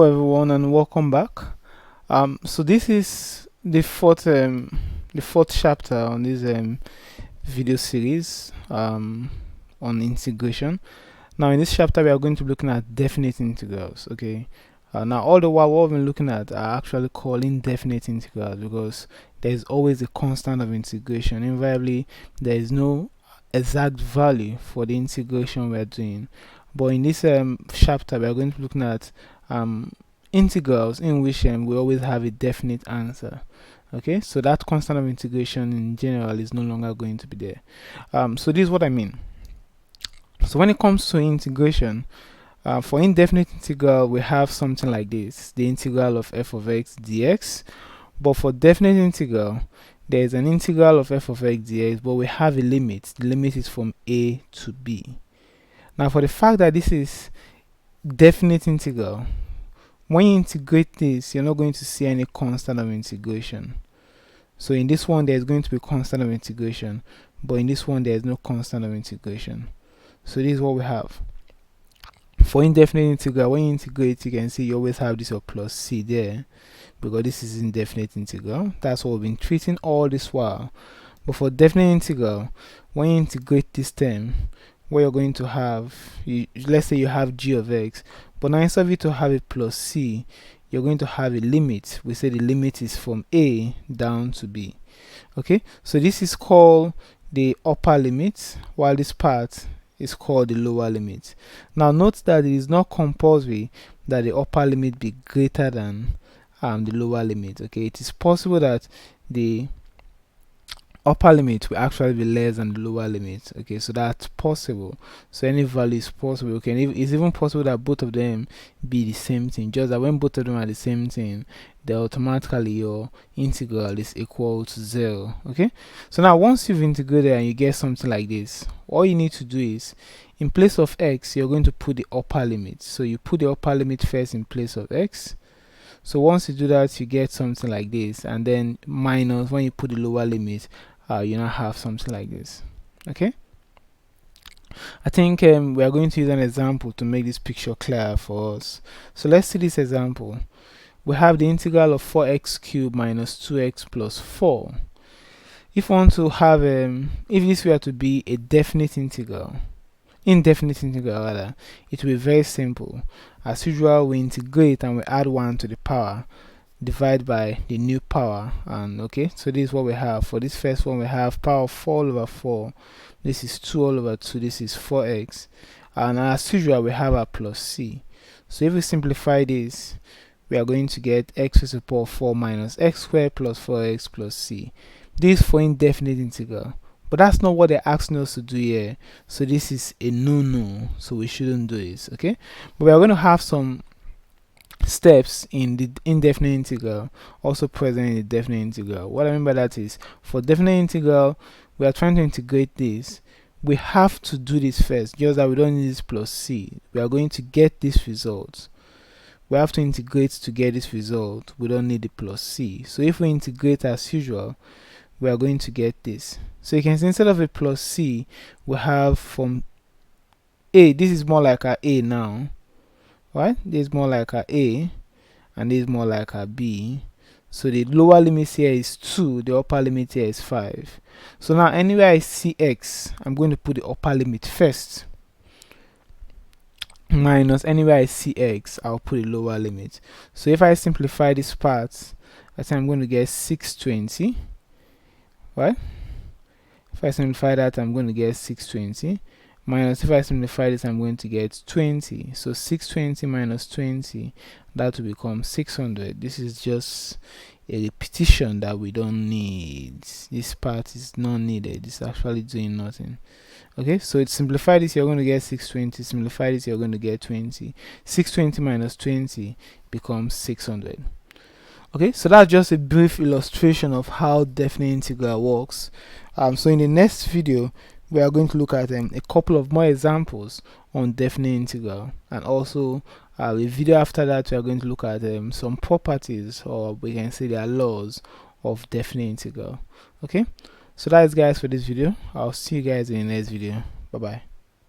Hello everyone and welcome back. So this is the fourth chapter on this video series on integration. Now in this chapter we are going to be looking at definite integrals. Okay. Now all the while what we've been looking at are actually called indefinite integrals because there is always a constant of integration. Invariably there is no exact value for the integration we are doing. But in this chapter we are going to be looking at integrals in which we always have a definite answer. Okay, so that constant of integration in general is no longer going to be there. So this is what I mean. So when it comes to integration, for indefinite integral we have something like this, the integral of f of x dx. But for definite integral there is an integral of f of x dx, but we have a limit. The limit is from a to b. Now for the fact that this is definite integral, when you integrate this, you're not going to see any constant of integration. So in this one, there's going to be constant of integration, but in this one, there's no constant of integration. So this is what we have. For indefinite integral, when you integrate, you can see you always have this plus c there, because this is indefinite integral. That's what we've been treating all this while. But for definite integral, when you integrate this term, what you're going to have, let's say you have g of x, but now instead of you to have a plus c, you're going to have a limit. We say the limit is from a down to b. Okay, so this is called the upper limit, while this part is called the lower limit. Now note that it is not compulsory that the upper limit be greater than the lower limit. Okay, it is possible that the upper limit will actually be less than the lower limit. Okay, so that's possible. So any value is possible. Okay, it's even possible that both of them be the same thing, just that when both of them are the same thing, then automatically your integral is equal to 0. Okay, so now once you've integrated and you get something like this, all you need to do is, in place of x, you're going to put the upper limit. So you put the upper limit first in place of x. So once you do that, you get something like this, and then minus when you put the lower limit, you now have something like this. Okay, I think we are going to use an example to make this picture clear for us. So let's see this example. We have the integral of 4x cubed minus 2x plus 4. If we want to have if this were to be a definite integral, indefinite integral rather, it will be very simple. As usual, we integrate and we add 1 to the power, divide by the new power, and okay, so this is what we have. For this first one, we have power of 4 all over 4. This is 2 all over 2. This is 4x, and as usual, we have our plus c. So if we simplify this, we are going to get x to the power 4 minus x squared plus 4x plus c. This is for indefinite integral. But that's not what they're asking us to do here. So this is a no. So we shouldn't do this. Okay. But we are going to have some steps in the indefinite integral also present in the definite integral. What I mean by that is, for definite integral, we are trying to integrate this. We have to do this first, just that we don't need this plus c. We are going to get this result. We have to integrate to get this result. We don't need the plus c. So if we integrate as usual, we are going to get this. So you can see instead of a plus c, we have from a, this is more like our a now, right? This is more like our a, and this is more like our b. So the lower limit here is 2, the upper limit here is 5. So now anywhere I see x, I'm going to put the upper limit first, minus anywhere I see x, I'll put the lower limit. So if I simplify this part, I think I'm going to get 620, right? If I simplify that, I'm going to get 620, minus if I simplify this, I'm going to get 20. So 620 minus 20, that will become 600. This is just a repetition that we don't need. This part is not needed. It's actually doing nothing. Okay, so to simplify this, you're going to get 620. Simplify this, you're going to get 20. 620 minus 20 becomes 600. Okay, so that's just a brief illustration of how definite integral works. So in the next video, we are going to look at a couple of more examples on definite integral, and also a video after that we are going to look at some properties, or we can say their laws of definite integral. Okay, so that's guys for this video. I'll see you guys in the next video. Bye bye.